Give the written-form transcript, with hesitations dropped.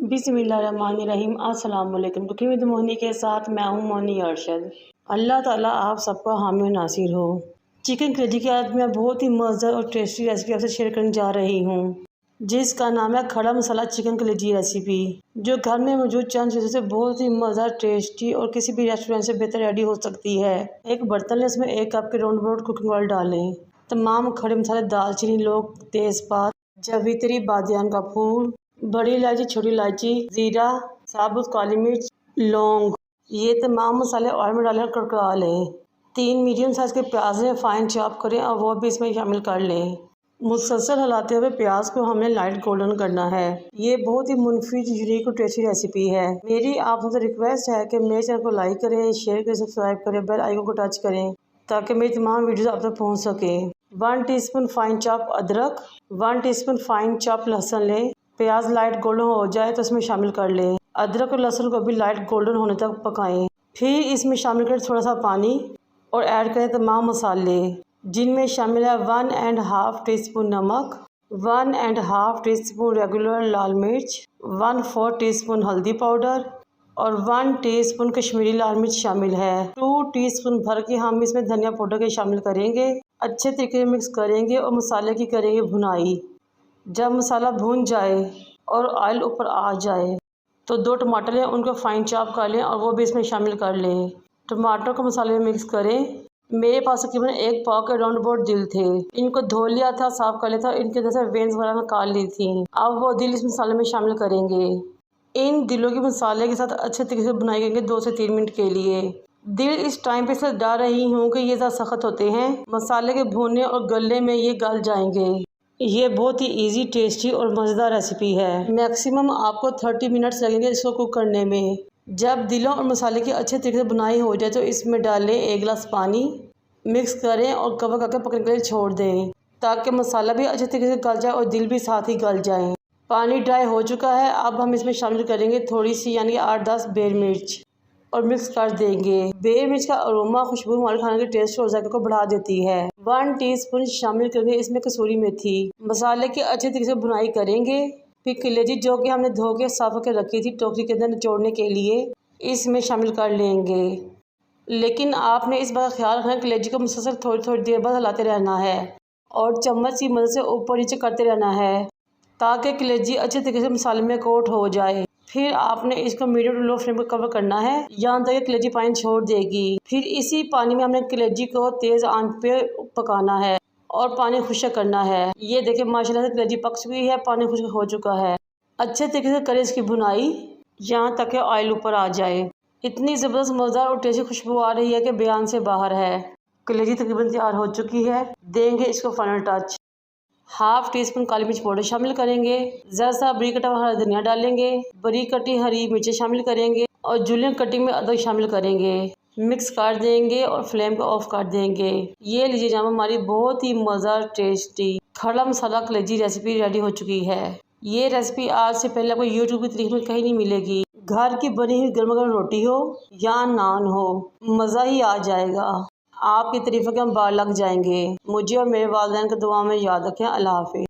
बिस्मिल्लाहिर्रहमानिर्रहीम। अस्सलाम वालेकुम। कुकिंग विद मोहिनी के साथ मैं हूँ मोहिनी अरशद। अल्लाह ताला आप सबका हामी और नासिर हो। चिकन कलेजी की आज मैं बहुत ही मज़ेदार और टेस्टी रेसिपी आपसे शेयर करने जा रही हूँ, जिसका नाम है खड़ा मसाला चिकन कलेजी रेसिपी, जो घर में मौजूद चंद चीज़ों से बहुत ही मज़ेदार, टेस्टी और किसी भी रेस्टोरेंट से बेहतर रेडी हो सकती है। एक बर्तन में इसमें 1 कप के राउंड अबाउट कुकिंग ऑयल डालें। तमाम खड़े मसाले दालचीनी, लौंग, तेज़पात, जावित्री, बादियान का फूल, बड़ी इलायची, छोटी इलायची, जीरा, साबुत काली मिर्च, लौंग, ये तमाम मसाले ऑयल में डालें और कड़का लें। 3 मीडियम साइज़ के प्याज में फाइन चॉप करें और वो भी इसमें शामिल कर लें। मुसलसल हिलाते हुए प्याज को हमने लाइट गोल्डन करना है। ये बहुत ही मुफीद, यूनिक और टेस्टी रेसिपी है। मेरी आप सबसे रिक्वेस्ट है कि मेरे चैनल को लाइक करें, शेयर करें, सब्सक्राइब करें, बेल आइकन को टच करें ताकि मेरी तमाम वीडियोस आप तक पहुँच सकें। 1 टीस्पून फाइन चॉप अदरक, 1 टीस्पून फाइन चॉप लहसुन लें। प्याज लाइट गोल्डन हो जाए तो इसमें शामिल कर लें। अदरक और लहसुन को भी लाइट गोल्डन होने तक पकाएं। फिर इसमें शामिल करें थोड़ा सा पानी और ऐड करें तमाम मसाले, जिनमें शामिल है 1.5 टीस्पून नमक, 1.5 टीस्पून रेगुलर लाल मिर्च, 1/4 टीस्पून हल्दी पाउडर और 1 टीस्पून कश्मीरी लाल मिर्च शामिल है। 2 टीस्पून भर के हम इसमें धनिया पाउडर के शामिल करेंगे। अच्छे तरीके से मिक्स करेंगे और मसाले की करेंगे भुनाई। जब मसाला भून जाए और ऑयल ऊपर आ जाए तो 2 टमाटर हैं, उनको फाइन चॉप कर लें और वो भी इसमें शामिल कर लें। टमाटर को मसाले में मिक्स करें। मेरे पास तकरीबन 1 पाव के राउंड अबाउट दिल थे। इनको धो लिया था, साफ़ कर लिया था, इनके अंदर से वेन्स वगैरह निकाल ली थी। अब वो दिल इस मसाले में शामिल करेंगे। इन दिलों के मसाले के साथ अच्छे तरीके से बुनाई करेंगे 2 से 3 मिनट के लिए। दिल इस टाइम पे से डर रही हूँ कि ये ज़्यादा सख्त होते हैं, मसाले के भूनने और गलने में ये गल जाएंगे। ये बहुत ही इजी, टेस्टी और मज़ेदार रेसिपी है। मैक्सिमम आपको 30 मिनट्स लगेंगे इसको कुक करने में। जब दिलों और मसाले की अच्छे तरीके से बुनाई हो जाए तो इसमें डालें 1 गिलास पानी, मिक्स करें और कवर करके पकने के लिए छोड़ दें ताकि मसाला भी अच्छे तरीके से गल जाए और दिल भी साथ ही गल जाए। पानी ड्राई हो चुका है। अब हम इसमें शामिल करेंगे थोड़ी सी यानी 8-10 बेर मिर्च और मिक्स कर देंगे। बेर मिर्च का अरोमा, खुशबू हमारे खाने के टेस्ट और जायके को बढ़ा देती है। 1 टीस्पून शामिल करेंगे इसमें कसूरी मेथी। मसाले की अच्छे तरीके से बुनाई करेंगे। फिर कलेजी जो कि हमने धो के साफ करके रखी थी टोकरी के अंदर निचोड़ने के लिए, इसमें शामिल कर लेंगे। लेकिन आपने इस बात का ख्याल रखना है कलेजी को मुसलसल थोड़ी थोड़ी देर बाद हिलाते रहना है और चम्मच की मदद से ऊपर नीचे करते रहना है ताकि कलेजी अच्छे तरीके से मसाले में कोट हो जाए। फिर आपने इसको मीडियम टू लो फ्लेम पर कवर करना है यहाँ तक कि कलेजी पानी छोड़ देगी। फिर इसी पानी में हमने कलेजी को तेज़ आंच पे पकाना है और पानी खुश्क करना है। ये देखिए माशाल्लाह से कलेजी पक चुकी है, पानी खुश्क हो चुका है। अच्छे तरीके से करें इसकी भुनाई यहाँ तक कि ऑयल ऊपर आ जाए। इतनी ज़बरदस्त मज़ेदार और टेस्टी खुशबू आ रही है कि बयान से बाहर है। कलेजी तकरीबन तैयार हो चुकी है। देंगे इसको फाइनल टच। 1/2 टीस्पून काली मिर्च पाउडर शामिल करेंगे। ज़रा सा बारीक कटा हुआ हरा धनिया डालेंगे। बारीक कटी हरी मिर्चें शामिल करेंगे और जूलियन कटिंग में अदरक शामिल करेंगे। मिक्स कर देंगे और फ्लेम को ऑफ कर देंगे। ये लीजिए जनाब, हमारी बहुत ही मज़ेदार, टेस्टी खड़ा मसाला कलेजी रेसिपी रेडी हो चुकी है। ये रेसिपी आज से पहले आपको यूट्यूब की तारीफ में कहीं नहीं मिलेगी। घर की बनी हुई गर्मा गर्म रोटी हो या नान हो, मज़ा ही आ जाएगा। आपकी तारीफ़ों के हम बाहर लग जाएंगे। मुझे और मेरे वालिदैन को दुआ में याद रखें। अल्लाह हाफ़िज़।